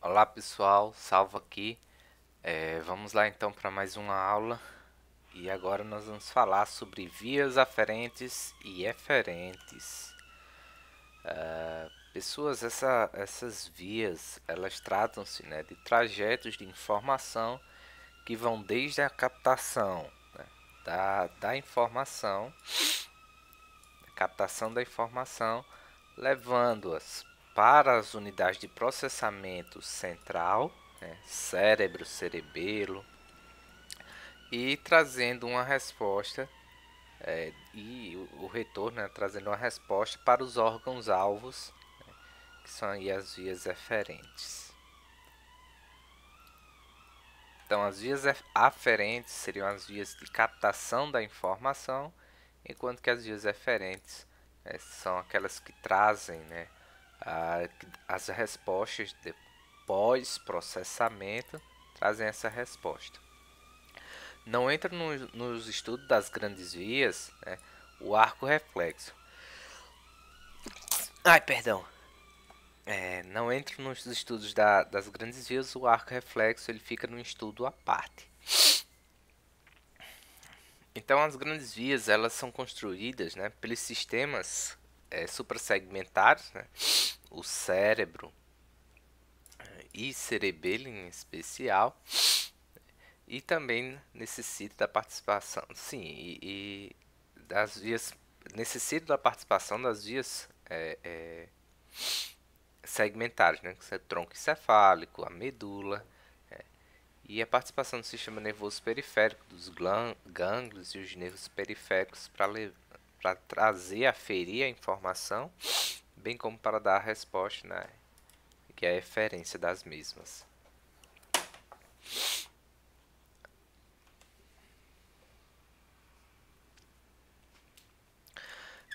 Olá pessoal, salvo aqui. Vamos lá então para mais uma aula e agora nós vamos falar sobre vias aferentes e eferentes. Pessoas, essas vias elas tratam-se, né, de trajetos de informação que vão desde a captação, né, da informação, a captação da informação, levando-as para as unidades de processamento central, né, cérebro, cerebelo, e trazendo uma resposta e o retorno, né, trazendo uma resposta para os órgãos alvos, que são aí as vias eferentes. Então, as vias aferentes seriam as vias de captação da informação, enquanto que as vias eferentes, né, são aquelas que trazem, né, as respostas de pós-processamento, trazem essa resposta. Não entra nos estudos das grandes vias, né, o arco reflexo. Ai, perdão. Não entra nos estudos das grandes vias, o arco reflexo ele fica num estudo à parte. Então, as grandes vias elas são construídas, né, pelos sistemas suprassegmentares, né, o cérebro e cerebelo em especial, e também necessita da participação, sim, e das vias, necessita da participação das vias segmentares, né, que é o tronco encefálico, a medula, e a participação do sistema nervoso periférico, dos gânglios e os nervos periféricos para trazer, aferir a informação, bem como para dar a resposta, né, que é a eferência das mesmas.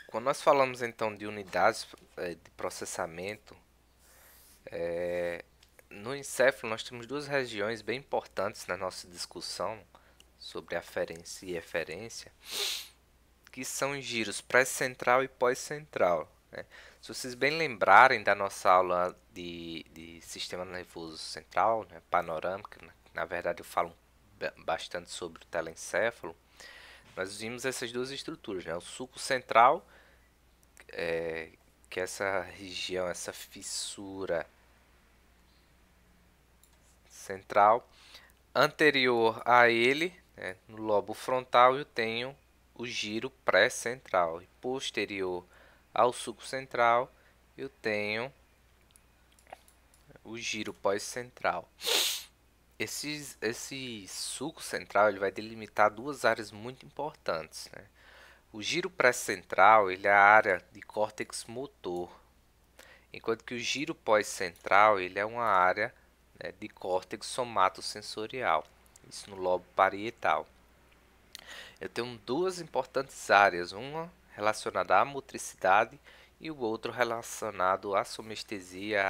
Quando nós falamos então de unidades de processamento, no encéfalo nós temos duas regiões bem importantes na nossa discussão sobre aferência e eferência, que são os giros pré-central e pós-central, né? Se vocês bem lembrarem da nossa aula de sistema nervoso central, né, panorâmica, na verdade eu falo bastante sobre o telencéfalo, nós vimos essas duas estruturas, né? O sulco central, que é essa região, essa fissura central. Anterior a ele, né, no lobo frontal, eu tenho o giro pré-central. E posterior ao sulco central, eu tenho o giro pós-central. Esse sulco central ele vai delimitar duas áreas muito importantes, né? O giro pré-central ele é a área de córtex motor, enquanto que o giro pós-central ele é uma área, né, de córtex somatosensorial, isso no lobo parietal. Eu tenho duas importantes áreas, uma relacionada à motricidade e o outro relacionado à somestesia,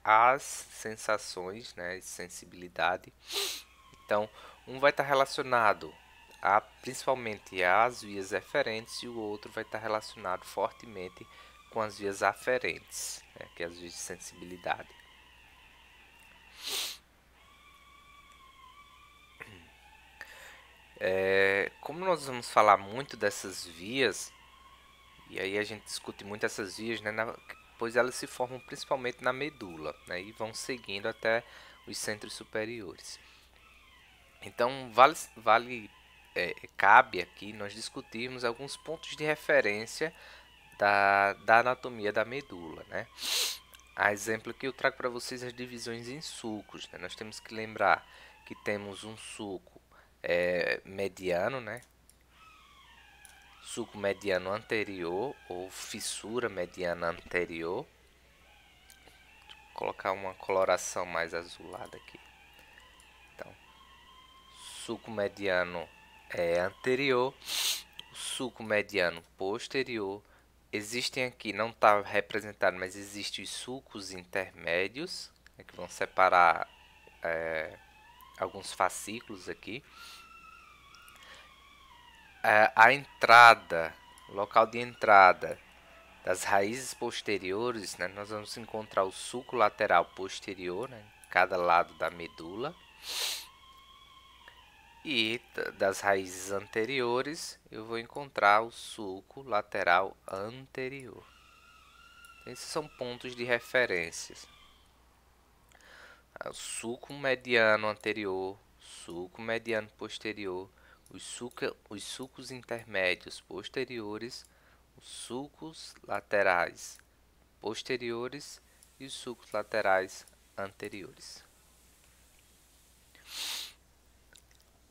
às sensações, né, e sensibilidade. Então, um vai estar relacionado principalmente às vias eferentes e o outro vai estar relacionado fortemente com as vias aferentes, né, que é as vias de sensibilidade. Como nós vamos falar muito dessas vias, e aí a gente discute muito essas vias, né, pois elas se formam principalmente na medula, né, e vão seguindo até os centros superiores. Então, cabe aqui nós discutirmos alguns pontos de referência da anatomia da medula, né? A exemplo que eu trago para vocês as divisões em sulcos, né? Nós temos que lembrar que temos um sulco mediano, né? Sulco mediano anterior ou fissura mediana anterior. Vou colocar uma coloração mais azulada aqui. Então, sulco mediano anterior, sulco mediano posterior. Existem aqui, não está representado, mas existem os sulcos intermédios, né, que vão separar alguns fascículos aqui. A entrada, local de entrada das raízes posteriores, né, nós vamos encontrar o sulco lateral posterior, né, em cada lado da medula. E das raízes anteriores, eu vou encontrar o sulco lateral anterior. Esses são pontos de referência. O sulco mediano anterior, sulco mediano posterior, os sulcos intermédios posteriores, os sulcos laterais posteriores e os sulcos laterais anteriores.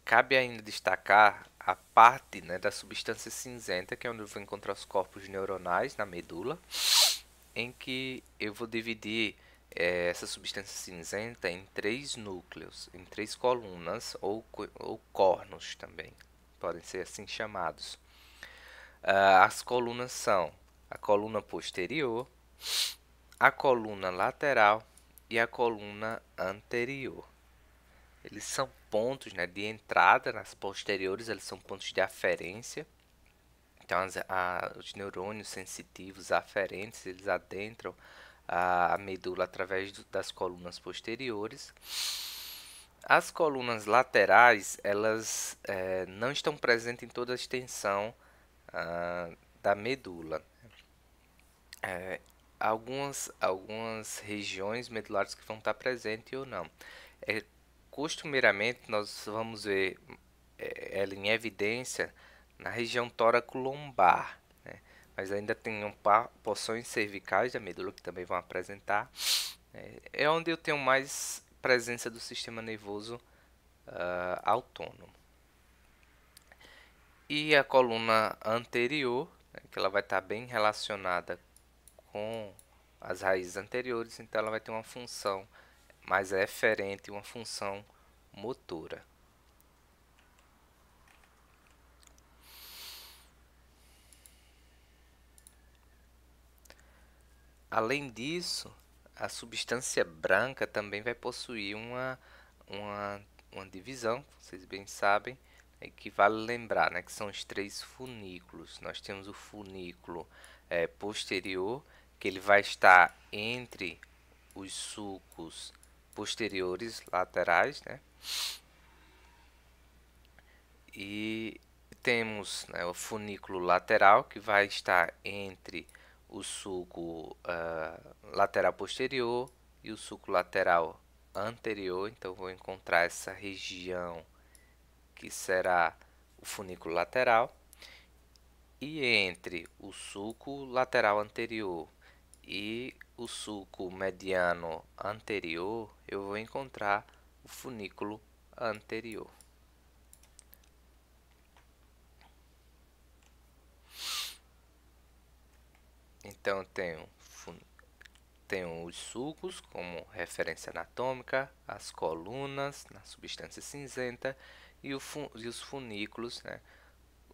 Cabe ainda destacar a parte, né, da substância cinzenta, que é onde eu vou encontrar os corpos neuronais na medula, em que eu vou dividir essa substância cinzenta em 3 núcleos, em 3 colunas ou cornos também, podem ser assim chamados. As colunas são a coluna posterior, a coluna lateral e a coluna anterior. Eles são pontos, né, de entrada. Nas posteriores eles são pontos de aferência. Então os neurônios sensitivos aferentes, eles adentram a medula através das colunas posteriores. As colunas laterais, elas não estão presentes em toda a extensão da medula. Algumas regiões medulares que vão estar presentes ou não. Costumeiramente, nós vamos ver ela em evidência na região tóraco-lombar, né? Mas ainda tem porções cervicais da medula que também vão apresentar. É onde eu tenho mais presença do sistema nervoso autônomo. E a coluna anterior, né, que ela vai estar bem relacionada com as raízes anteriores, então ela vai ter uma função mais eferente, uma função motora. Além disso, a substância branca também vai possuir uma divisão, vocês bem sabem, que vale lembrar, né, que são os 3 funículos. Nós temos o funículo posterior, que ele vai estar entre os sulcos posteriores laterais, né? E temos, né, o funículo lateral, que vai estar entre o sulco lateral posterior e o sulco lateral anterior. Então, vou encontrar essa região que será o funículo lateral. E entre o sulco lateral anterior e o sulco mediano anterior, eu vou encontrar o funículo anterior. Então, tenho os sulcos como referência anatômica, as colunas na substância cinzenta e os funículos, né,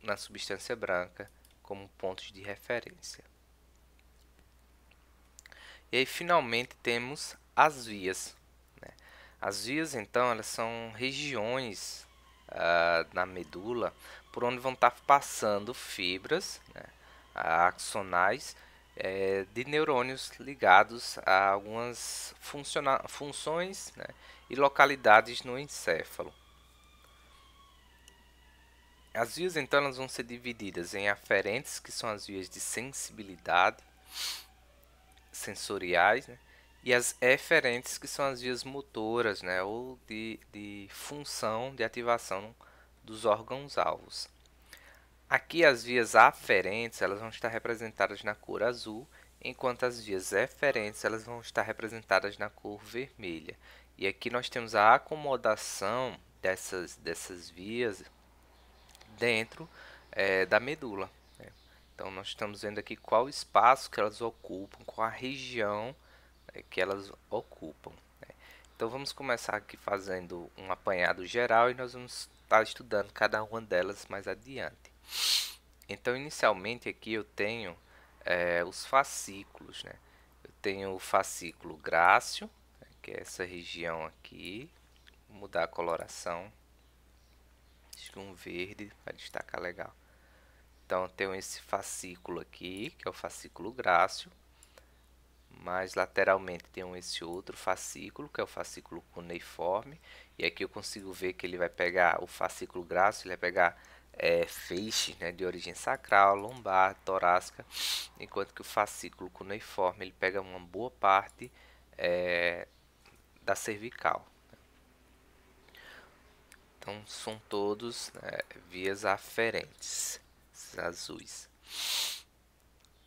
na substância branca como pontos de referência. E aí, finalmente, temos as vias, né? As vias, então, elas são regiões na medula por onde vão estar passando fibras, né, axonais, de neurônios ligados a algumas funções, né, e localidades no encéfalo. As vias, então, elas vão ser divididas em aferentes, que são as vias de sensibilidade, sensoriais, né, e as eferentes, que são as vias motoras, né, ou de função de ativação dos órgãos-alvos. Aqui as vias aferentes, elas vão estar representadas na cor azul, enquanto as vias eferentes, elas vão estar representadas na cor vermelha. E aqui nós temos a acomodação dessas vias dentro da medula, né? Então, nós estamos vendo aqui qual o espaço que elas ocupam, qual a região que elas ocupam, né? Então, vamos começar aqui fazendo um apanhado geral e nós vamos estar estudando cada uma delas mais adiante. Então, inicialmente aqui eu tenho os fascículos, né? Eu tenho o fascículo grácil, né, que é essa região aqui. Vou mudar a coloração. Acho que um verde vai destacar legal. Então, eu tenho esse fascículo aqui, que é o fascículo grácil. Mais lateralmente tem esse outro fascículo, que é o fascículo cuneiforme. E aqui eu consigo ver que ele vai pegar o fascículo grácil, ele vai pegar feixe, né, de origem sacral, lombar, torácica, enquanto que o fascículo cuneiforme ele pega uma boa parte da cervical. Então são todos, né, vias aferentes, esses azuis.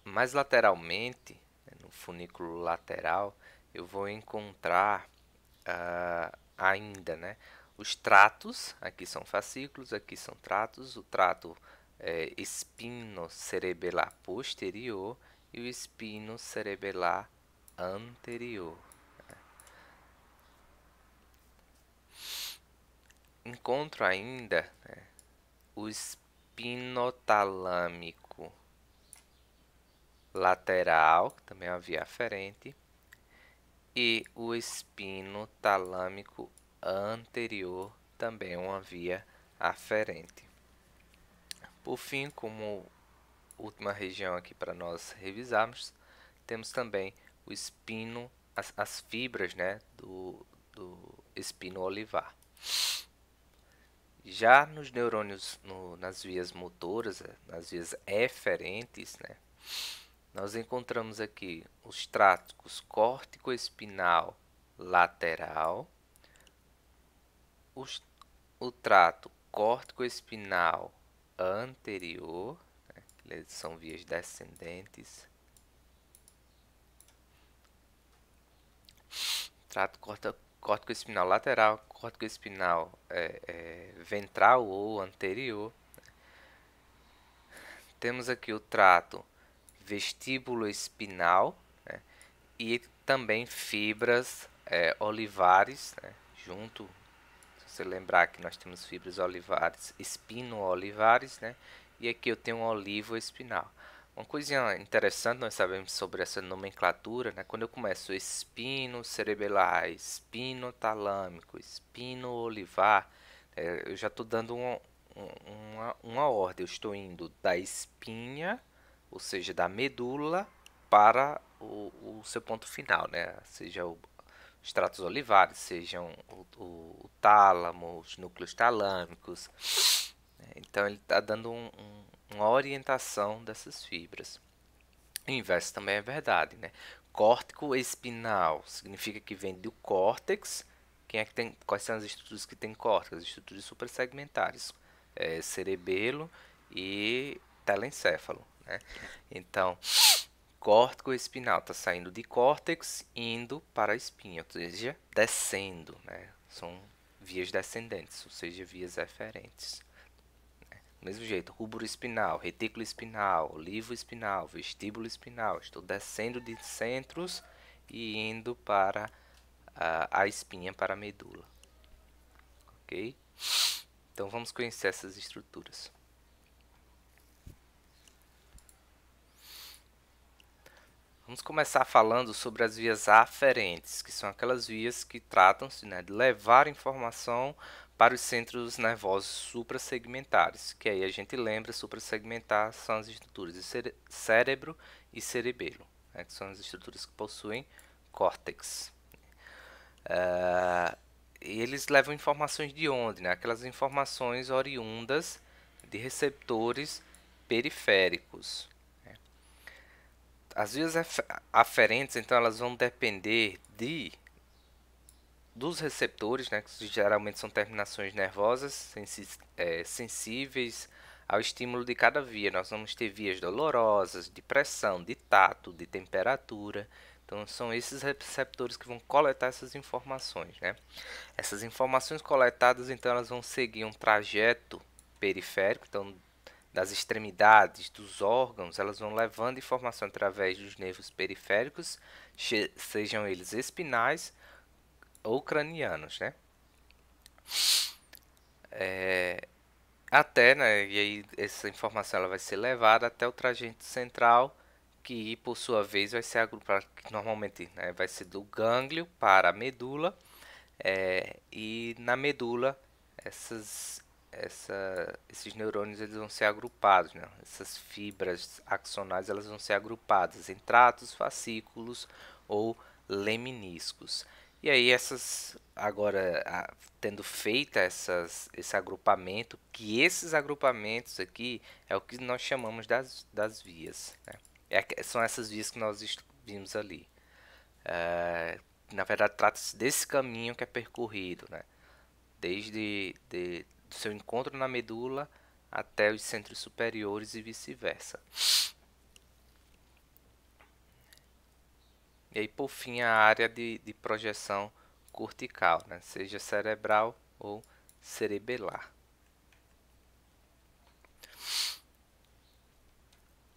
Mais lateralmente, né, no funículo lateral, eu vou encontrar ainda, né, os tratos. Aqui são fascículos, aqui são tratos. O trato espinocerebelar posterior e o espinocerebelar anterior. Encontro ainda, né, o espinotalâmico lateral, que também é uma via aferente, e o espinotalâmico anterior, também é uma via aferente. Por fim, como última região aqui para nós revisarmos, temos também o espino, as fibras, né, do espino olivar. Já nos neurônios, nas vias motoras, nas vias eferentes, né, nós encontramos aqui os tráticos córtico-espinal lateral, o trato córtico-espinal anterior, né, eles são vias descendentes, trato córtico-espinal lateral, córtico-espinal ventral ou anterior. Temos aqui o trato vestíbulo-espinal, né, e também fibras olivares, né, junto. Se você lembrar que nós temos fibras olivares, espino-olivares, né, e aqui eu tenho um olivo espinal. Uma coisa interessante nós sabemos sobre essa nomenclatura, né, quando eu começo espino cerebelar, espino talâmico, espino olivar, eu já estou dando uma ordem. Eu estou indo da espinha, ou seja, da medula, para o seu ponto final, né? Seja os tratos olivares, sejam o tálamo, os núcleos talâmicos. Então ele está dando uma orientação dessas fibras. O inverso também é verdade, né? Córtico espinal significa que vem do córtex. Quem é que tem? Quais são as estruturas que têm córtex? As estruturas suprassegmentares, cerebelo e telencéfalo, né? Então, córtico espinal está saindo de córtex indo para a espinha, ou seja, descendo, né? São vias descendentes, ou seja, vias eferentes. Do mesmo jeito, rúbero espinal, retículo espinal, olivo espinal, vestíbulo espinal. Estou descendo de centros e indo para a espinha, para a medula. Ok? Então vamos conhecer essas estruturas. Vamos começar falando sobre as vias aferentes, que são aquelas vias que tratam-se, né, de levar informação para os centros nervosos suprassegmentares, que aí a gente lembra, suprassegmentar são as estruturas de cérebro e cerebelo, né, que são as estruturas que possuem córtex. E eles levam informações de onde? Né? Aquelas informações oriundas de receptores periféricos. As vias aferentes, então, elas vão depender dos receptores, né, que geralmente são terminações nervosas sensíveis ao estímulo de cada via. Nós vamos ter vias dolorosas, de pressão, de tato, de temperatura. Então, são esses receptores que vão coletar essas informações, né? Essas informações coletadas, então, elas vão seguir um trajeto periférico, então, das extremidades dos órgãos, elas vão levando informação através dos nervos periféricos, sejam eles espinais ou cranianos, né? Até, né, e aí essa informação ela vai ser levada até o trajeto central, que por sua vez vai ser agrupado, normalmente, né, vai ser do gânglio para a medula, e na medula essas esses neurônios eles vão ser agrupados, né? Essas fibras axonais elas vão ser agrupadas em tratos, fascículos ou leminiscos. E aí agora tendo feito esse agrupamento, que esses agrupamentos aqui é o que nós chamamos das vias, né? São essas vias que nós vimos ali. Na verdade, trata-se desse caminho que é percorrido, né? Desde do seu encontro na medula até os centros superiores e vice-versa. E aí, por fim, a área de projeção cortical, né? Seja cerebral ou cerebelar.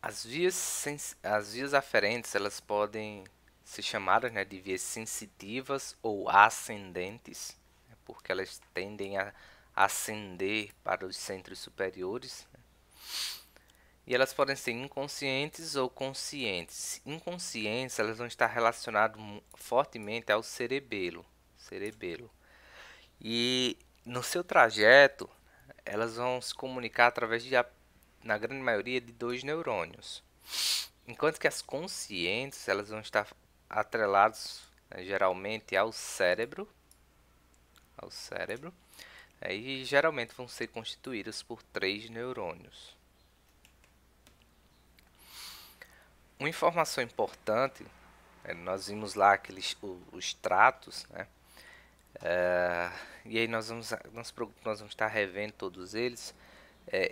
As vias aferentes elas podem ser chamadas, né, de vias sensitivas ou ascendentes, né, porque elas tendem a ascender para os centros superiores, né? E elas podem ser inconscientes ou conscientes. Inconscientes, elas vão estar relacionadas fortemente ao cerebelo. E no seu trajeto, elas vão se comunicar através na grande maioria, de dois neurônios. Enquanto que as conscientes, elas vão estar atreladas, né, geralmente ao cérebro, e geralmente vão ser constituídas por três neurônios. Uma informação importante, nós vimos lá os tratos, né? E aí nós vamos estar revendo todos eles.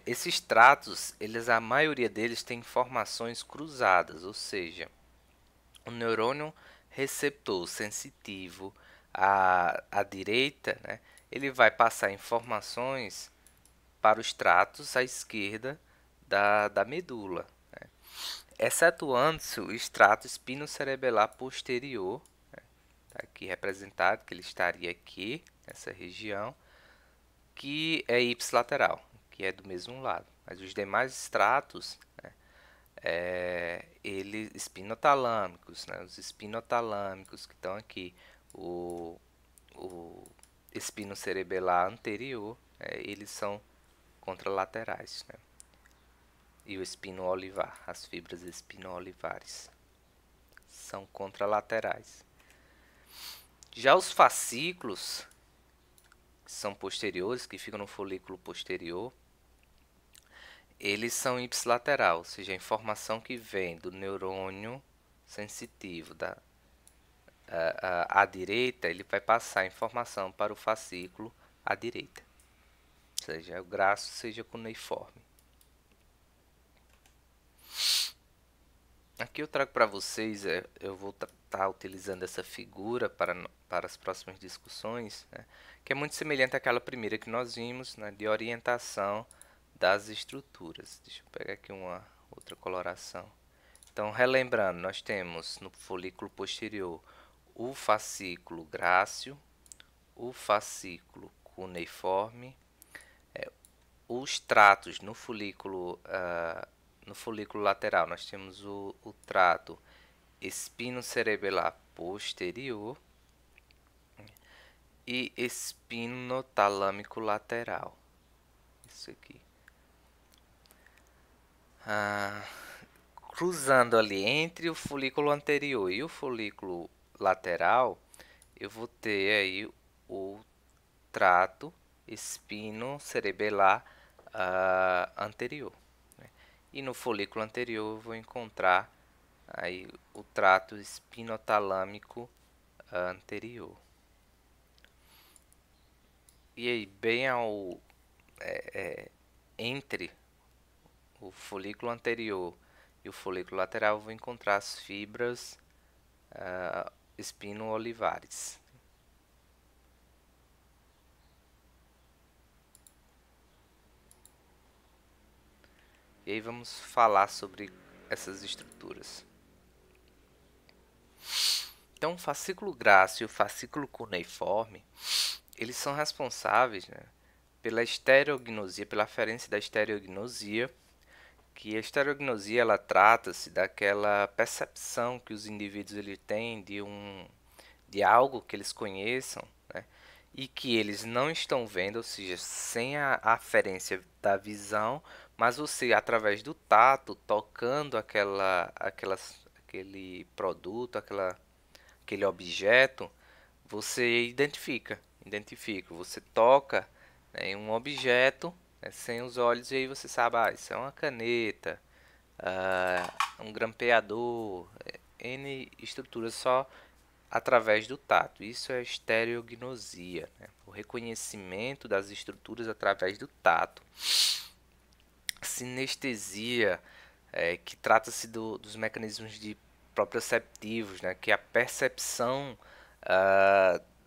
Esses tratos, a maioria deles tem informações cruzadas, ou seja, o neurônio receptor sensitivo à direita, né, ele vai passar informações para os tratos à esquerda da medula, né, excetuando-se o extrato espinocerebelar posterior, né, tá aqui representado, que ele estaria aqui, nessa região, que é ipsilateral, que é do mesmo lado. Mas os demais extratos, né, espinotalâmicos, né, os espinotalâmicos que estão aqui, o espinocerebelar anterior, eles são contralaterais, né, e o espino-olivar, as fibras espino-olivares, são contralaterais. Já os fascículos, que são posteriores, que ficam no folículo posterior, eles são ipsilateral, ou seja, a informação que vem do neurônio sensitivo à direita, ele vai passar a informação para o fascículo à direita, seja o graço, seja cuneiforme. Aqui eu trago para vocês, eu vou estar utilizando essa figura para as próximas discussões, né, que é muito semelhante àquela primeira que nós vimos, né, de orientação das estruturas. Deixa eu pegar aqui uma outra coloração. Então, relembrando, nós temos no folículo posterior o fascículo grácil, o fascículo cuneiforme, os tratos no folículo lateral. Nós temos o trato espinocerebelar posterior e espinotalâmico lateral. Isso aqui. Cruzando ali entre o folículo anterior e o folículo lateral, eu vou ter aí o trato espinocerebelar anterior, né? E no folículo anterior eu vou encontrar aí o trato espinotalâmico anterior. E aí, bem entre o folículo anterior e o folículo lateral, eu vou encontrar as fibras espino-olivares. E aí vamos falar sobre essas estruturas. Então, o fascículo grácil e o fascículo cuneiforme, eles são responsáveis, né, pela estereognosia, pela aferência da estereognosia, que a estereognosia ela trata-se daquela percepção que os indivíduos têm de algo que eles conheçam, né, e que eles não estão vendo, ou seja, sem a aferência da visão, mas você, através do tato, tocando aquele produto, aquele objeto, você identifica, você toca, né, em um objeto, né, sem os olhos, e aí você sabe, isso é uma caneta, um grampeador, N estruturas só através do tato. Isso é estereognosia, né? O reconhecimento das estruturas através do tato. Sinestesia, que trata-se dos mecanismos de proprioceptivos, né? Que é a percepção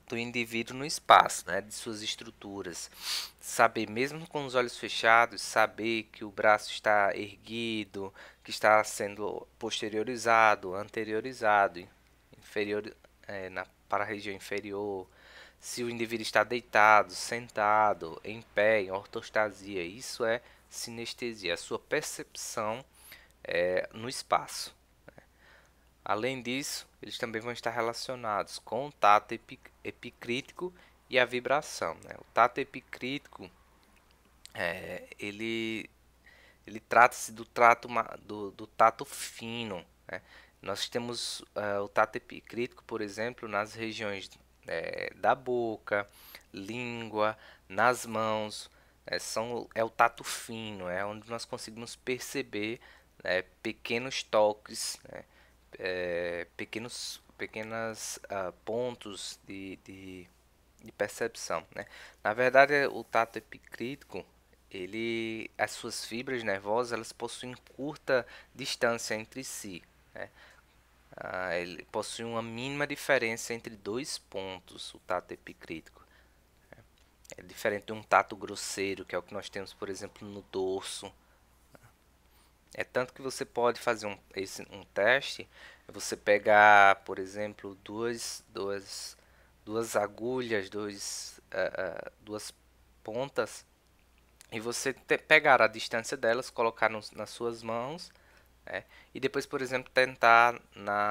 do indivíduo no espaço, né? De suas estruturas. Saber, mesmo com os olhos fechados, saber que o braço está erguido, que está sendo posteriorizado, anteriorizado, inferior, para a região inferior, se o indivíduo está deitado, sentado, em pé, em ortostasia. Isso é sinestesia, a sua percepção no espaço. Além disso, eles também vão estar relacionados com o tato epicrítico e a vibração, né? O tato epicrítico, ele trata-se do tato fino, né? Nós temos o tato epicrítico, por exemplo, nas regiões da boca, língua, nas mãos. É o tato fino, é onde nós conseguimos perceber, né, pequenos toques, né, pequenas pontos de percepção, né? Na verdade, o tato epicrítico, as suas fibras nervosas, elas possuem curta distância entre si, né? Ele possui uma mínima diferença entre dois pontos, o tato epicrítico. É diferente de um tato grosseiro, que é o que nós temos, por exemplo, no dorso. É tanto que você pode fazer um teste, você pegar, por exemplo, duas agulhas, duas pontas, e você pegar a distância delas, colocar nas suas mãos, né, e depois, por exemplo, tentar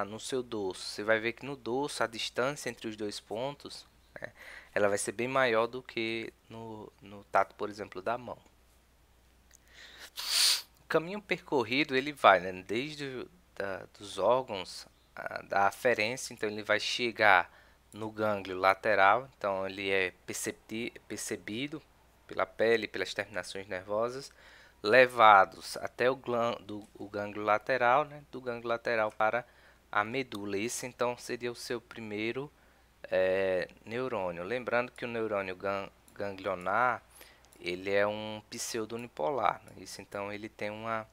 no seu dorso. Você vai ver que no dorso a distância entre os dois pontos, né, ela vai ser bem maior do que no tato, por exemplo, da mão. O caminho percorrido ele vai, né, desde dos órgãos da aferência, então ele vai chegar no gânglio lateral, então ele é percebido pela pele, pelas terminações nervosas, levados até o gânglio lateral, né, do gânglio lateral para a medula. Esse então seria o seu primeiro neurônio. Lembrando que o neurônio ganglionar ele é um pseudo unipolar, né? Isso então ele tem uma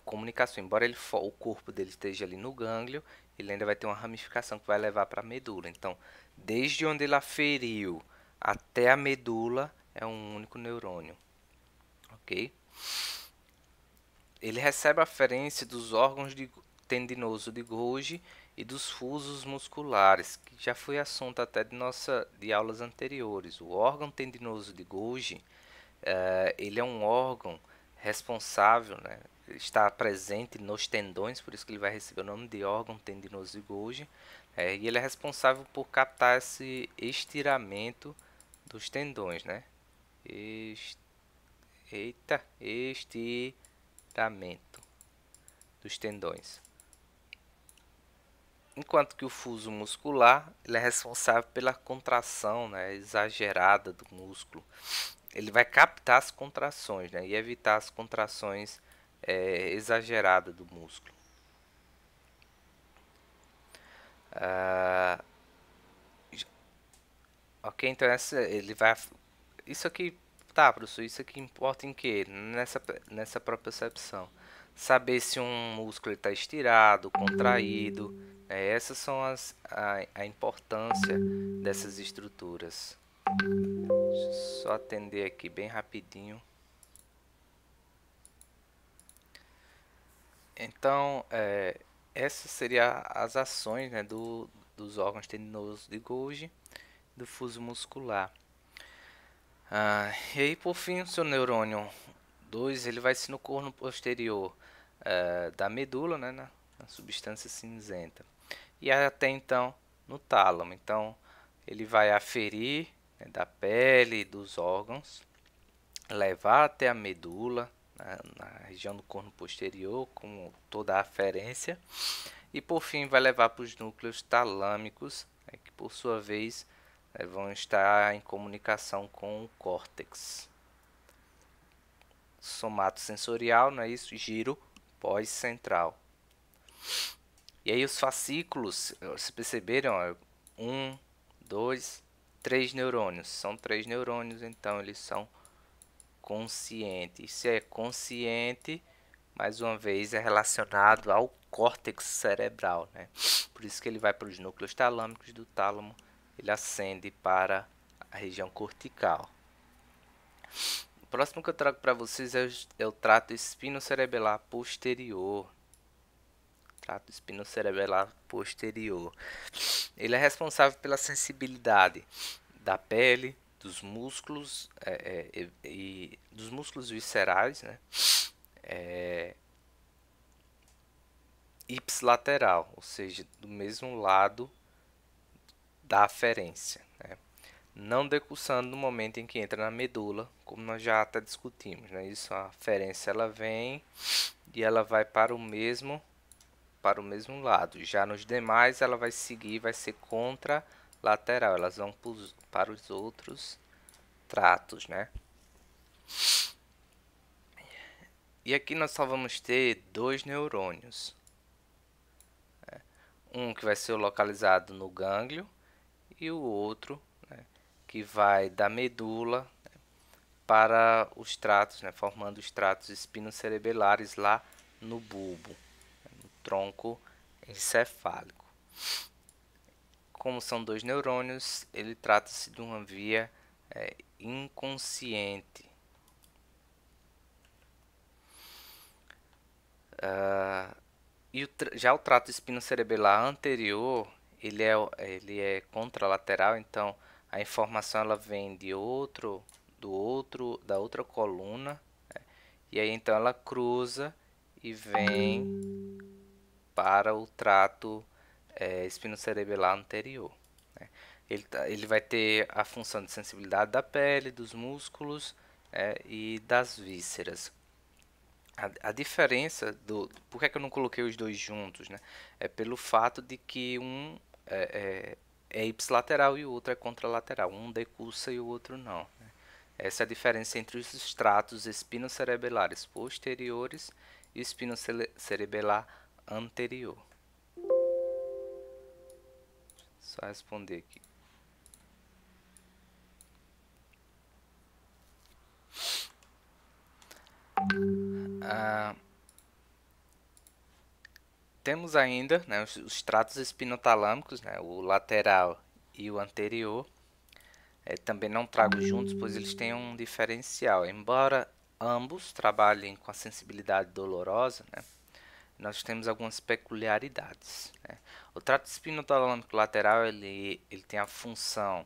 comunicação, embora o corpo dele esteja ali no gânglio, ele ainda vai ter uma ramificação que vai levar para a medula. Então, desde onde ele aferiu até a medula é um único neurônio, ok? Ele recebe a aferência dos órgãos tendinoso de Golgi e dos fusos musculares, que já foi assunto até de aulas anteriores. O órgão tendinoso de Golgi, ele é um órgão responsável, né, está presente nos tendões, por isso que ele vai receber o nome de órgão tendinoso de Golgi, e ele é responsável por captar esse estiramento dos tendões, né? Estiramento dos tendões. Enquanto que o fuso muscular ele é responsável pela contração, né, exagerada do músculo. Ele vai captar as contrações, né, e evitar as contrações exageradas do músculo. Ok, então ele vai. Isso aqui, tá, professor, isso aqui importa em quê? Nessa propriocepção. Saber se um músculo está estirado, contraído. Essas são a importância dessas estruturas. Deixa eu só atender aqui bem rapidinho. Então, essas seriam as ações, né, dos órgãos tendinosos de Golgi, do fuso muscular. E aí, por fim, o seu neurônio 2 ele vai ser no corno posterior da medula, né, na substância cinzenta. E até então no tálamo. Então, ele vai aferir né, da pele e dos órgãos, levar até a medula, na região do corno posterior, com toda a aferência, e por fim vai levar para os núcleos talâmicos, né, que por sua vez vão estar em comunicação com o córtex somatosensorial, não é isso? Giro pós-central. E aí os fascículos, se perceberam, um, dois, três neurônios. São três neurônios, então eles são conscientes. Se é consciente, mais uma vez é relacionado ao córtex cerebral, né? Por isso que ele vai para os núcleos talâmicos, do tálamo ele ascende para a região cortical. O próximo que eu trago para vocês é o trato espinocerebelar posterior. Trato espinocerebelar posterior. Ele é responsável pela sensibilidade da pele, dos músculos e dos músculos viscerais, né? Ipsilateral, ou seja, do mesmo lado da aferência, né? Não decussando no momento em que entra na medula, como nós já até discutimos, né? Isso, a aferência ela vem e ela vai para o mesmo lado. Já nos demais ela vai seguir, vai ser contralateral, elas vão para os outros tratos, né? E aqui nós só vamos ter dois neurônios. Um que vai ser localizado no gânglio e o outro, né, que vai da medula, né, para os tratos, né, formando os tratos espinocerebelares lá no bulbo, né, no tronco encefálico. Como são dois neurônios, ele trata-se de uma via inconsciente. Já o trato espinocerebelar anterior, ele é contralateral, então a informação ela vem da outra coluna, né? E aí então ela cruza e vem para o trato espinocerebelar anterior, né? Ele vai ter a função de sensibilidade da pele, dos músculos e das vísceras. A diferença por que eu não coloquei os dois juntos, né? É pelo fato de que um é ipsilateral e o outro é contralateral. Um decursa e o outro não, né? Essa é a diferença entre os estratos espinocerebelares posteriores e espinocerebelar anterior. Só responder aqui. Temos ainda, né, os tratos espinotalâmicos, né, o lateral e o anterior. Também não trago juntos, pois eles têm um diferencial. Embora ambos trabalhem com a sensibilidade dolorosa, né, nós temos algumas peculiaridades, né? O trato espinotalâmico lateral ele tem a função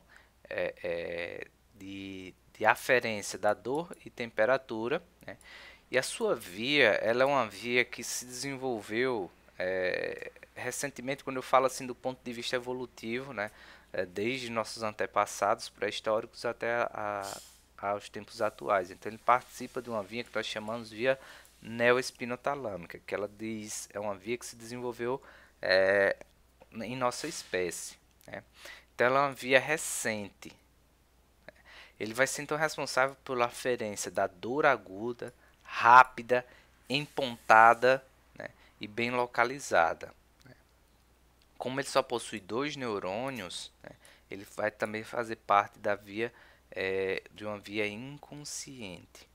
de aferência da dor e temperatura, né? E a sua via, ela é uma via que se desenvolveu recentemente, quando eu falo assim do ponto de vista evolutivo, né? Desde nossos antepassados pré-históricos até aos tempos atuais. Então ele participa de uma via que nós chamamos de via neoespinotalâmica, que ela é uma via que se desenvolveu em nossa espécie, né? Então ela é uma via recente. Ele vai ser então responsável pela aferência da dor aguda, rápida, empontada, né, e bem localizada. Como ele só possui dois neurônios, né, ele vai também fazer parte da via de uma via inconsciente.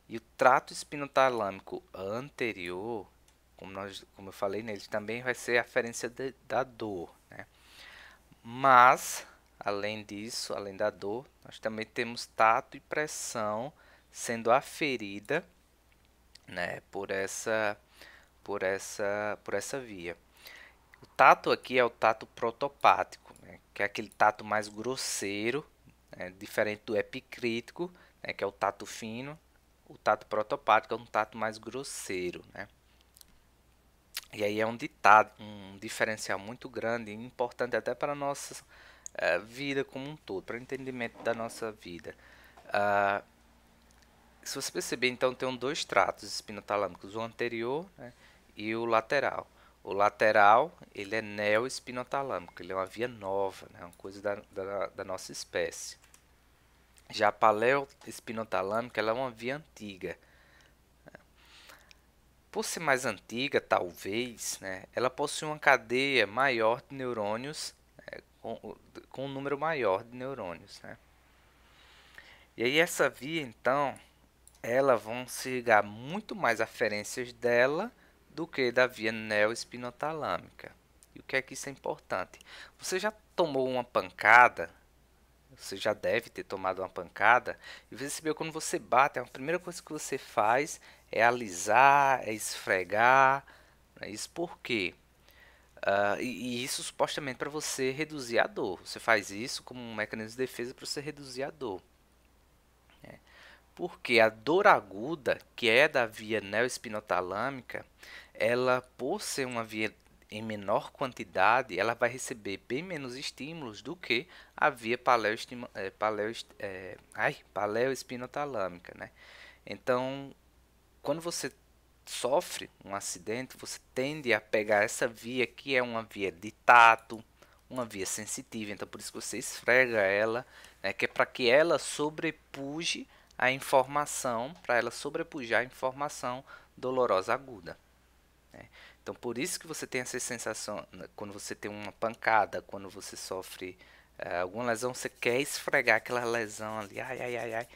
E o trato espinotalâmico anterior, como eu falei nele, também vai ser a aferência da dor, né? Mas, além disso, além da dor, nós também temos tato e pressão sendo aferida, né, por essa via. O tato aqui é o tato protopático, né, que é aquele tato mais grosseiro, né, diferente do epicrítico, né, que é o tato fino. O tato protopático é um tato mais grosseiro, né? E aí é um diferencial muito grande e importante até para nossa vida como um todo, para entendimento da nossa vida. Ah, se você perceber, então, tem dois tratos espinotalâmicos, o anterior, né, e o lateral. O lateral, ele é neoespinotalâmico, ele é uma via nova, né, uma coisa da nossa espécie. Já a paleoespinotalâmica, ela é uma via antiga. Por ser mais antiga, talvez, né, ela possui uma cadeia maior de neurônios, né, com um número maior de neurônios, né. E aí essa via, então, elas vão se ligar muito mais aferências dela do que da via neoespinotalâmica. E o que é que isso é importante? Você já tomou uma pancada, você já deve ter tomado uma pancada, e você percebeu quando você bate, a primeira coisa que você faz é alisar, é esfregar. Né? Isso por quê? E isso supostamente para você reduzir a dor. Você faz isso como um mecanismo de defesa para você reduzir a dor. Porque a dor aguda, que é da via neoespinotalâmica, ela, por ser uma via em menor quantidade, ela vai receber bem menos estímulos do que a via paleoespinotalâmica, né? Então, quando você sofre um acidente, você tende a pegar essa via que é uma via de tato, uma via sensitiva, então por isso que você esfrega ela, né, que é para que ela sobrepuje a informação, para ela sobrepujar a informação dolorosa aguda. Né? Então por isso que você tem essa sensação, quando você tem uma pancada, quando você sofre alguma lesão, você quer esfregar aquela lesão ali, ai, ai, ai, ai,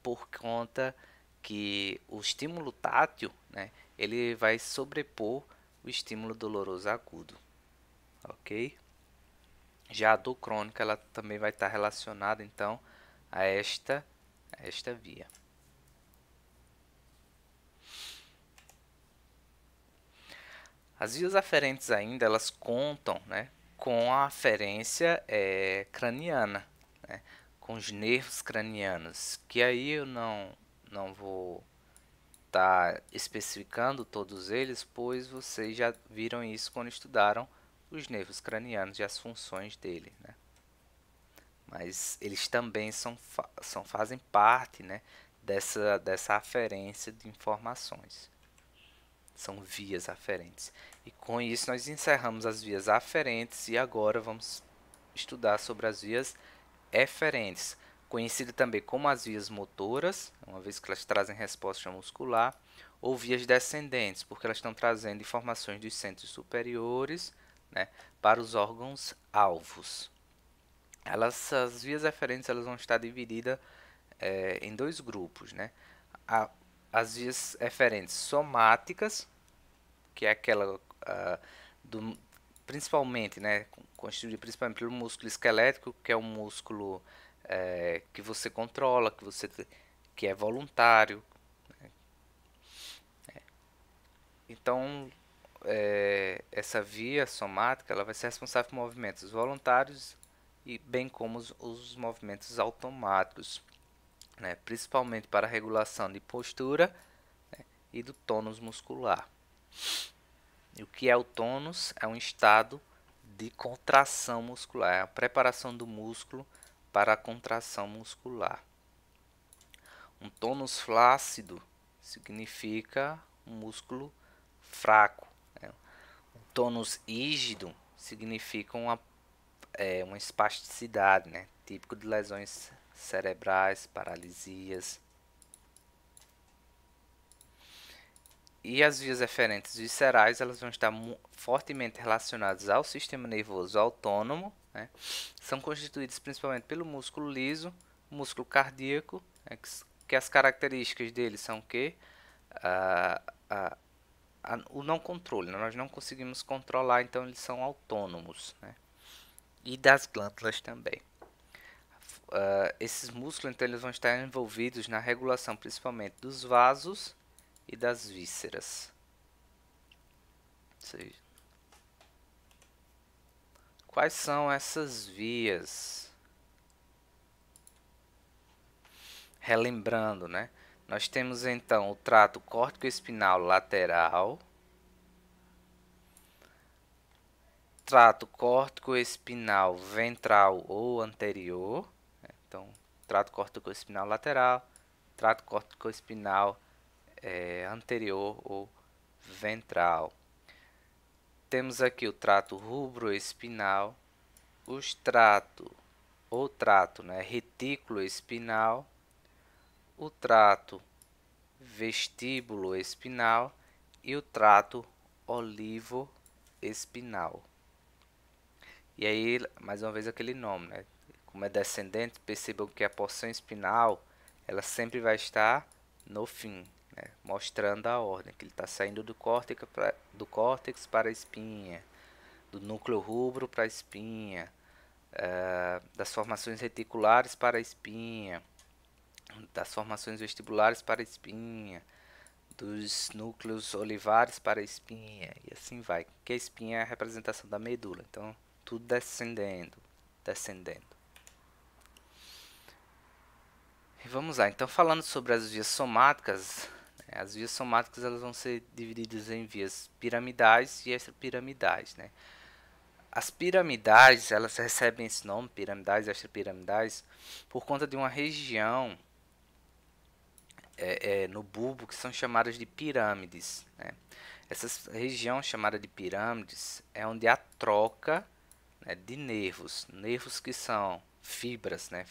por conta que o estímulo tátil, né, ele vai sobrepor o estímulo doloroso agudo, ok? Já a dor crônica, ela também vai estar relacionada, então, a esta via. As vias aferentes ainda, elas contam, né, com a aferência craniana, né, com os nervos cranianos, que aí eu não vou estar especificando todos eles, pois vocês já viram isso quando estudaram os nervos cranianos e as funções dele, né? Mas eles também fazem parte, né, dessa aferência de informações. São vias aferentes. E com isso nós encerramos as vias aferentes e agora vamos estudar sobre as vias eferentes, conhecida também como as vias motoras, uma vez que elas trazem resposta muscular, ou vias descendentes, porque elas estão trazendo informações dos centros superiores, né, para os órgãos alvos. As vias eferentes, elas vão estar divididas em dois grupos, né? As vias eferentes somáticas, que é aquela do, principalmente, né, constituída principalmente pelo músculo esquelético, que é um músculo que você controla, que é voluntário. Né? Então, essa via somática, ela vai ser responsável por movimentos voluntários e bem como os movimentos automáticos, né, principalmente para a regulação de postura, né, e do tônus muscular. E o que é o tônus? É um estado de contração muscular, é a preparação do músculo para a contração muscular. Um tônus flácido significa um músculo fraco. Né? Um tônus rígido significa uma espasticidade, né? Típico de lesões cerebrais, paralisias. E as vias eferentes viscerais, elas vão estar fortemente relacionadas ao sistema nervoso autônomo, né? São constituídas principalmente pelo músculo liso, músculo cardíaco, né? que as características dele são o quê? O não controle, né? Nós não conseguimos controlar, então eles são autônomos, né? E das glândulas também. Esses músculos, então, eles vão estar envolvidos na regulação principalmente dos vasos e das vísceras. Quais são essas vias? Relembrando, né? Nós temos então o trato córtico-espinal lateral, trato córtico-espinal ventral ou anterior. Então, trato córtico-espinal lateral, trato córtico-espinal anterior ou ventral. Temos aqui o trato rubroespinal, o trato retículo-espinal, o trato vestíbulo-espinal e o trato olivo-espinal. E aí, mais uma vez, aquele nome, né? Como é descendente, percebam que a porção espinal ela sempre vai estar no fim, né? Mostrando a ordem, que ele está saindo do córtex para a espinha, do núcleo rubro para a espinha, das formações reticulares para a espinha, das formações vestibulares para a espinha, dos núcleos olivares para a espinha, e assim vai. Que a espinha é a representação da medula, então tudo descendendo. E vamos lá, então falando sobre as vias somáticas, as vias somáticas elas vão ser divididas em vias piramidais e extrapiramidais, né? As piramidais, elas recebem esse nome, piramidais e extrapiramidais, por conta de uma região no bulbo que são chamadas de pirâmides, né? Essa região chamada de pirâmides é onde há troca, né, de nervos que são fibras, né,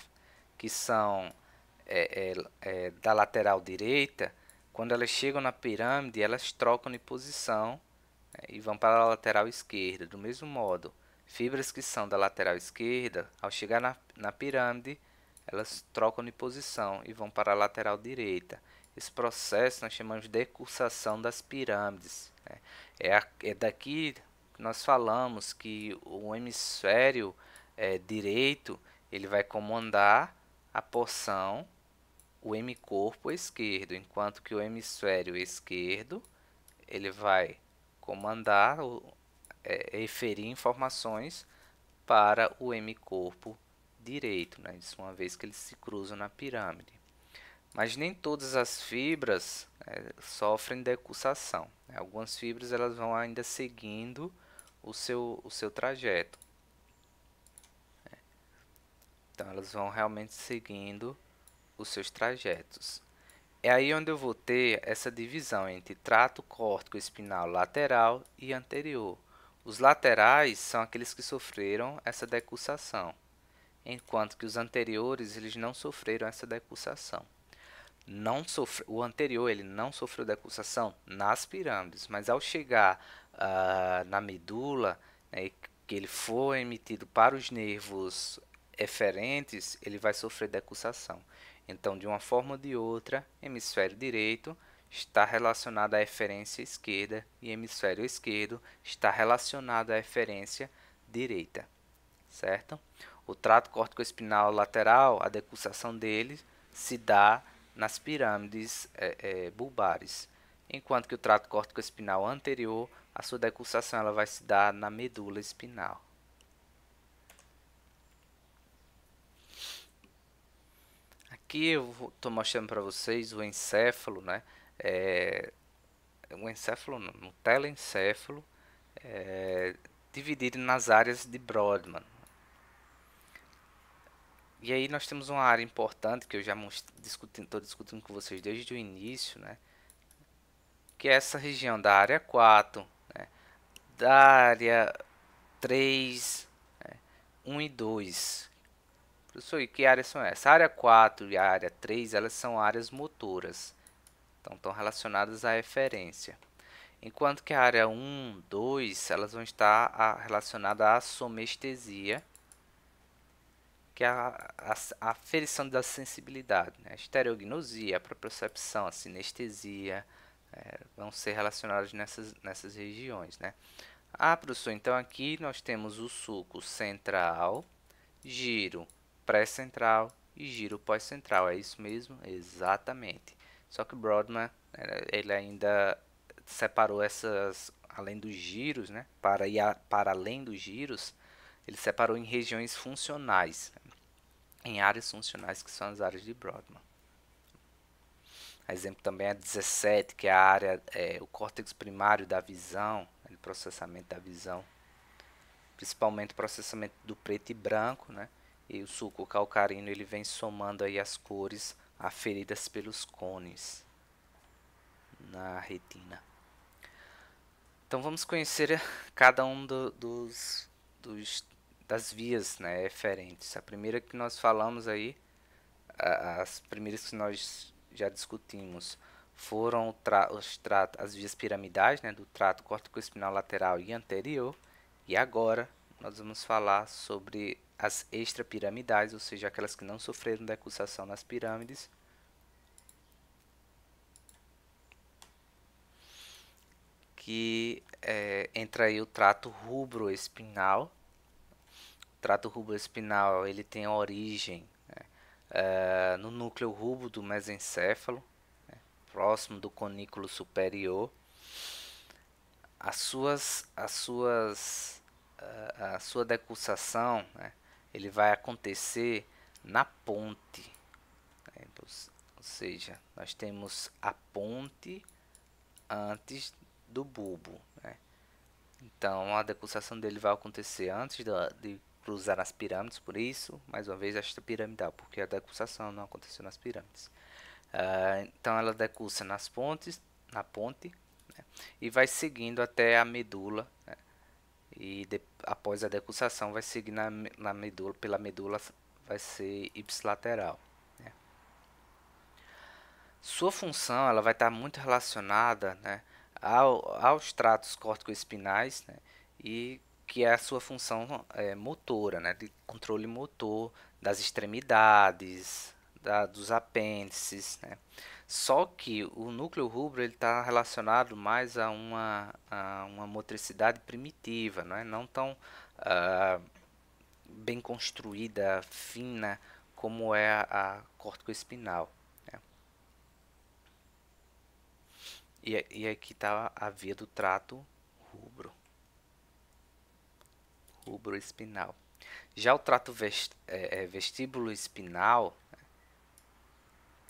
que são da lateral direita. Quando elas chegam na pirâmide, elas trocam de posição, né, e vão para a lateral esquerda. Do mesmo modo, fibras que são da lateral esquerda, ao chegar na pirâmide, elas trocam de posição e vão para a lateral direita. Esse processo nós chamamos de decursação das pirâmides, né? É daqui que nós falamos que o hemisfério direito ele vai comandar a porção, o hemicorpo esquerdo, enquanto que o hemisfério esquerdo ele vai comandar, referir informações para o hemicorpo direito, né? Isso uma vez que eles se cruzam na pirâmide. Mas nem todas as fibras sofrem decussação, né? Algumas fibras elas vão ainda seguindo o seu trajeto. Então elas vão realmente seguindo os seus trajetos. É aí onde eu vou ter essa divisão entre trato córtico-espinal lateral e anterior. Os laterais são aqueles que sofreram essa decussação, enquanto que os anteriores eles não sofreram essa decussação. O anterior ele não sofreu decussação nas pirâmides, mas ao chegar na medula, né, que ele foi emitido para os nervos eferentes, ele vai sofrer decussação. Então, de uma forma ou de outra, hemisfério direito está relacionado à eferência esquerda e hemisfério esquerdo está relacionado à eferência direita, certo? O trato córtico-espinal lateral, a decussação dele se dá nas pirâmides bulbares, enquanto que o trato córtico-espinal anterior, a sua decussação ela vai se dar na medula espinal. Aqui eu estou mostrando para vocês o encéfalo, né? O encéfalo, no telencéfalo, dividido nas áreas de Brodmann. E aí nós temos uma área importante que eu já estou discutindo com vocês desde o início, né? Que é essa região da área 4, né? Da área 3, né? 1 e 2. Professor, e que áreas são essas? A área 4 e a área 3, elas são áreas motoras. Então, estão relacionadas à eferência. Enquanto que a área 1, 2, elas vão estar relacionadas à somestesia, que é a aferição da sensibilidade, né? A estereognosia, a propriocepção, a sinestesia, vão ser relacionadas nessas regiões, né? Professor, então aqui nós temos o sulco central, giro pré-central e giro pós-central. É isso mesmo? Exatamente. Só que Brodmann, ele ainda separou essas, além dos giros, né? Para além dos giros, ele separou em regiões funcionais, em áreas funcionais que são as áreas de Brodmann. Exemplo também é 17, que é a área, o córtex primário da visão, o processamento da visão. principalmente o processamento do preto e branco, né? E o sulco calcarino ele vem somando aí as cores aferidas pelos cones na retina. Então vamos conhecer cada um das vias, né, eferentes. A primeira que nós falamos aí, as primeiras que nós já discutimos, foram as vias piramidais, né, do trato córtico-espinal lateral e anterior. E agora nós vamos falar sobre as extrapiramidais, ou seja, aquelas que não sofreram decussação nas pirâmides. Que entra aí o trato rubroespinal. O trato rubroespinal ele tem origem, né, no núcleo rubo do mesencéfalo, né, próximo do conículo superior. A sua decussação, né, ele vai acontecer na ponte, né, ou seja, nós temos a ponte antes do bulbo, né? Então a decussação dele vai acontecer antes de cruzar as pirâmides, por isso, mais uma vez, esta piramidal, porque a decussação não aconteceu nas pirâmides. Então ela decussa na ponte, né, e vai seguindo até a medula, né, e após a decussação vai seguir na medula, pela medula vai ser ipsilateral. Né. Sua função ela vai estar muito relacionada, né, aos tratos córtico-espinais, né, e que é a sua função motora, né, de controle motor das extremidades, dos apêndices, né. Só que o núcleo rubro está relacionado mais a uma motricidade primitiva, né, não tão bem construída, fina, como é a córtico-espinal. E aqui está a via do trato rubro-espinal. Já o trato vestíbulo-espinal,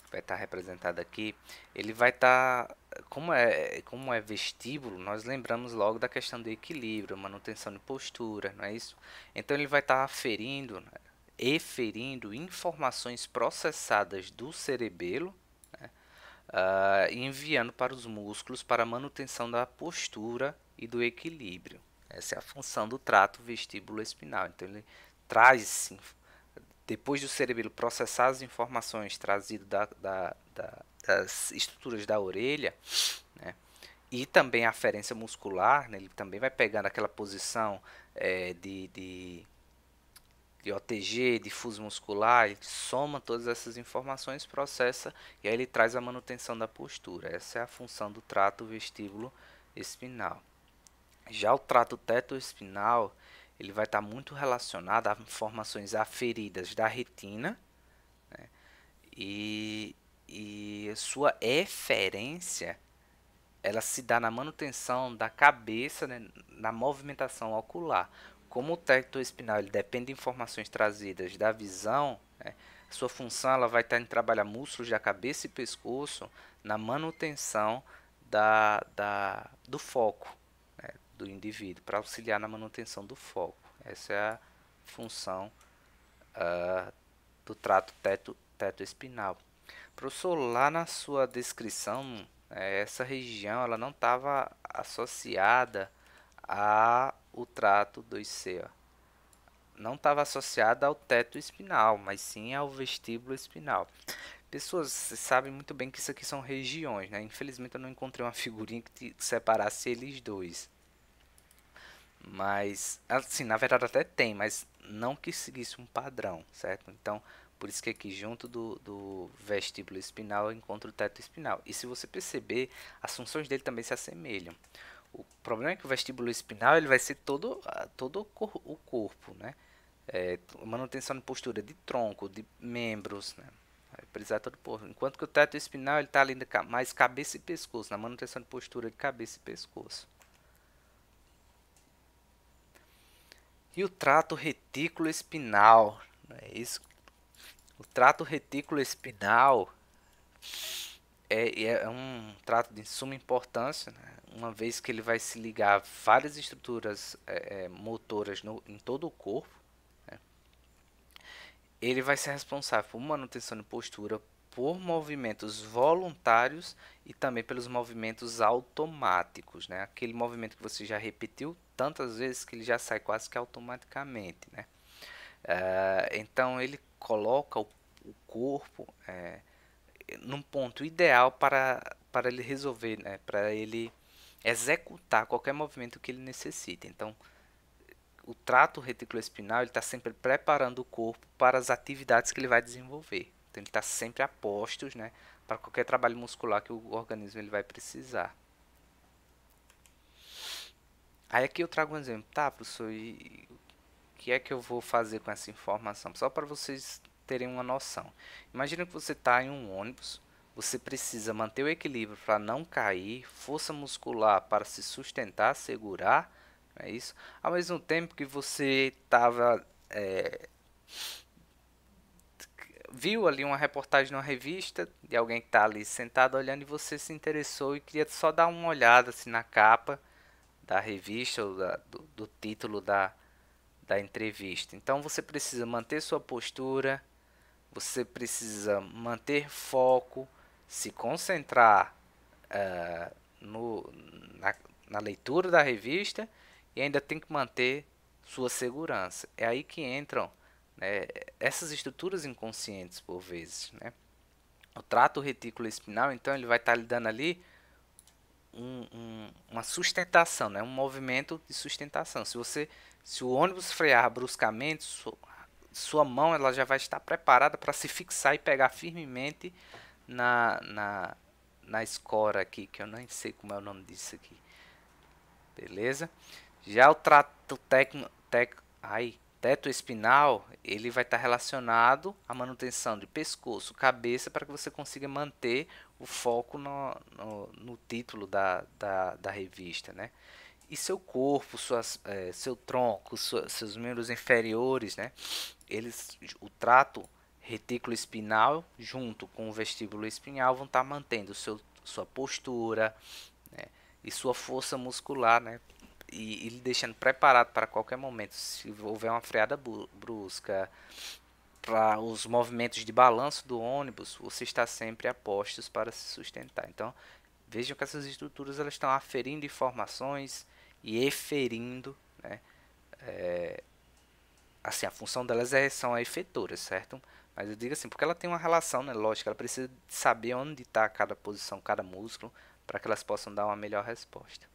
que vai estar representado aqui, ele vai estar, como é vestíbulo, nós lembramos logo da questão do equilíbrio, manutenção de postura, não é isso? Então ele vai estar aferindo, né, eferindo informações processadas do cerebelo, né, e enviando para os músculos para a manutenção da postura e do equilíbrio. Essa é a função do trato vestíbulo-espinal. Então ele traz, depois do cerebelo processar as informações trazidas das estruturas da orelha, né, e também a aferência muscular, né, ele também vai pegando aquela posição de OTG, difuso muscular, ele soma todas essas informações, processa e aí ele traz a manutenção da postura. Essa é a função do trato vestíbulo espinal. Já o trato tetoespinal, ele vai estar muito relacionado a informações aferidas da retina, né, e sua eferência ela se dá na manutenção da cabeça, né, na movimentação ocular. Como o teto espinal ele depende de informações trazidas da visão, né, sua função ela vai estar em trabalhar músculos da cabeça e pescoço na manutenção do foco, né, do indivíduo, para auxiliar na manutenção do foco. Essa é a função do trato teto espinal. Professor, lá na sua descrição, essa região ela não estava associada ao trato 2C, ó. Não estava associada ao teto espinal, mas sim ao vestíbulo espinal. Pessoas sabem muito bem que isso aqui são regiões, né? Infelizmente eu não encontrei uma figurinha que separasse eles dois. Mas, assim, na verdade até tem, mas não que seguisse um padrão, certo? Então, por isso que aqui junto do vestíbulo espinal eu encontro o teto espinal. E se você perceber, as funções dele também se assemelham. O problema é que o vestíbulo espinal ele vai ser todo o corpo, né? Manutenção de postura de tronco, de membros, né? Vai precisar todo o corpo. Enquanto que o teto espinal ele está ali mais cabeça e pescoço, na manutenção de postura de cabeça e pescoço. E o trato retículo espinal, é isso? O trato retículo espinal é um trato de suma importância, né? uma vez que ele vai se ligar a várias estruturas motoras em todo o corpo, né? Ele vai ser responsável por manutenção de postura, por movimentos voluntários e também pelos movimentos automáticos, né? Aquele movimento que você já repetiu tantas vezes que ele já sai quase que automaticamente, né? Então ele coloca o corpo num ponto ideal para ele resolver, né? Para ele executar qualquer movimento que ele necessite. Então o trato reticuloespinal está sempre preparando o corpo para as atividades que ele vai desenvolver. Então ele está sempre a postos, né, para qualquer trabalho muscular que o organismo ele vai precisar. Aí aqui eu trago um exemplo, tá, professor? E o que é que eu vou fazer com essa informação? Só para vocês terem uma noção. Imagina que você está em um ônibus, você precisa manter o equilíbrio para não cair, força muscular para se sustentar, segurar, é isso. Ao mesmo tempo que você estava viu ali uma reportagem numa revista de alguém que está ali sentado olhando e você se interessou e queria só dar uma olhada assim na capa da revista ou do título da entrevista. Então você precisa manter sua postura, você precisa manter foco, se concentrar no, na leitura da revista e ainda tem que manter sua segurança. É aí que entram, né, essas estruturas inconscientes por vezes, né? O trato reticuloespinal, então, ele vai estar lhe dando ali uma sustentação, né? Um movimento de sustentação. Se o ônibus frear bruscamente, sua mão ela já vai estar preparada para se fixar e pegar firmemente na escora aqui, que eu nem sei como é o nome disso aqui. Beleza? Já o trato teto espinal, ele vai estar relacionado à manutenção de pescoço, cabeça, para que você consiga manter o foco no título da revista, né? E seu corpo, seu tronco, seus membros inferiores, né? O trato retículo espinal junto com o vestíbulo espinhal vão estar mantendo sua postura, né, e sua força muscular, né, e lhe deixando preparado para qualquer momento, se houver uma freada brusca, para os movimentos de balanço do ônibus, você está sempre a postos para se sustentar. Então, vejam que essas estruturas elas estão aferindo informações e eferindo, né, assim, a função delas são efetoras, certo? Mas eu digo assim, porque ela tem uma relação, né, lógica, ela precisa saber onde está cada posição, cada músculo, para que elas possam dar uma melhor resposta.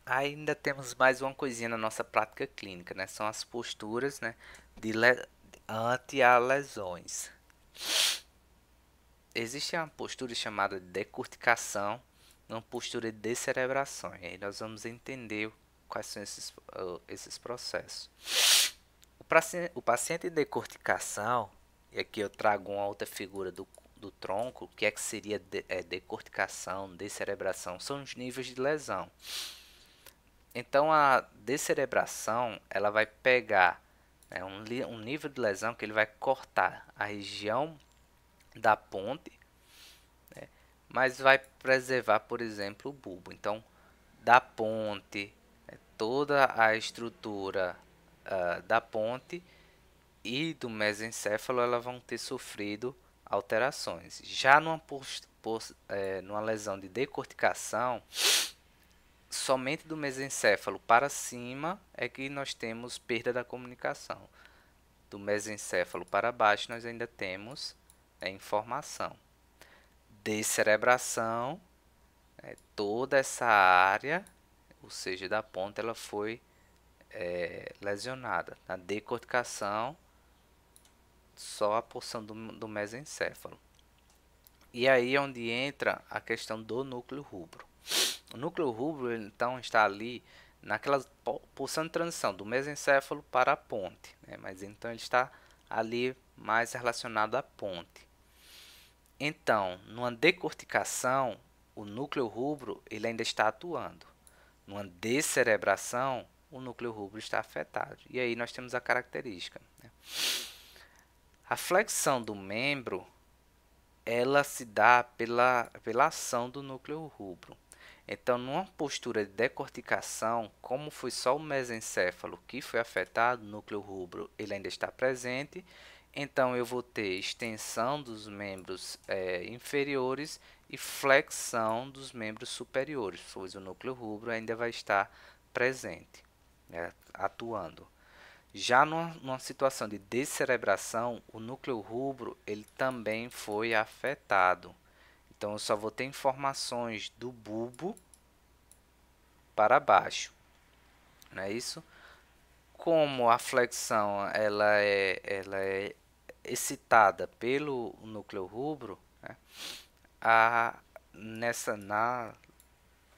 Ainda temos mais uma coisinha na nossa prática clínica, né? São as posturas, né, ante a lesões. Existe uma postura chamada de decorticação, uma postura de descerebração. E aí nós vamos entender quais são esses processos. O paciente de decorticação, e aqui eu trago uma outra figura do tronco, o que é que seria decorticação, descerebração, são os níveis de lesão. Então a descerebração ela vai pegar, né, um nível de lesão que ele vai cortar a região da ponte, né, mas vai preservar, por exemplo, o bulbo. Então da ponte, né, toda a estrutura da ponte e do mesencéfalo elas vão ter sofrido alterações. Já numa lesão de decorticação, somente do mesencéfalo para cima é que nós temos perda da comunicação. Do mesencéfalo para baixo nós ainda temos informação. Descerebração, toda essa área, ou seja, da ponta, ela foi lesionada. Na decorticação, só a porção do mesencéfalo. E aí é onde entra a questão do núcleo rubro. O núcleo rubro, então, está ali naquela porção de transição do mesencéfalo para a ponte, né? Mas então ele está ali mais relacionado à ponte. Então, numa decorticação, o núcleo rubro ele ainda está atuando. Numa descerebração, o núcleo rubro está afetado. E aí nós temos a característica, né? A flexão do membro ela se dá pela ação do núcleo rubro. Então, numa postura de decorticação, como foi só o mesencéfalo que foi afetado, o núcleo rubro ele ainda está presente, então eu vou ter extensão dos membros inferiores e flexão dos membros superiores, pois o núcleo rubro ainda vai estar presente, né, atuando. Já numa situação de descerebração, o núcleo rubro ele também foi afetado. Então, eu só vou ter informações do bulbo para baixo, não é isso? Como a flexão ela é excitada pelo núcleo rubro, né, na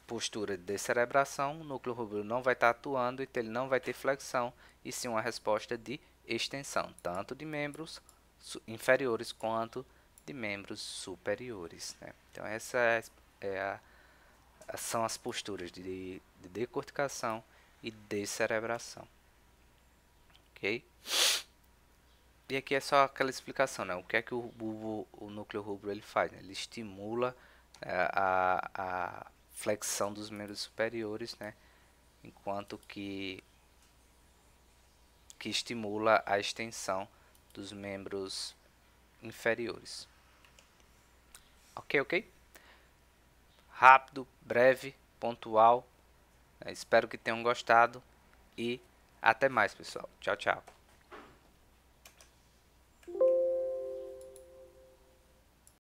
postura de descerebração, o núcleo rubro não vai estar atuando, então ele não vai ter flexão, e sim uma resposta de extensão, tanto de membros inferiores quanto de membros superiores, né? Então, essa são as posturas de decorticação e descerebração. Ok? E aqui é só aquela explicação, né? O que é que o núcleo rubro ele faz? Né? Ele estimula a flexão dos membros superiores, né? Enquanto que estimula a extensão dos membros inferiores. Ok? Rápido, breve, pontual. Espero que tenham gostado e até mais, pessoal. Tchau, tchau.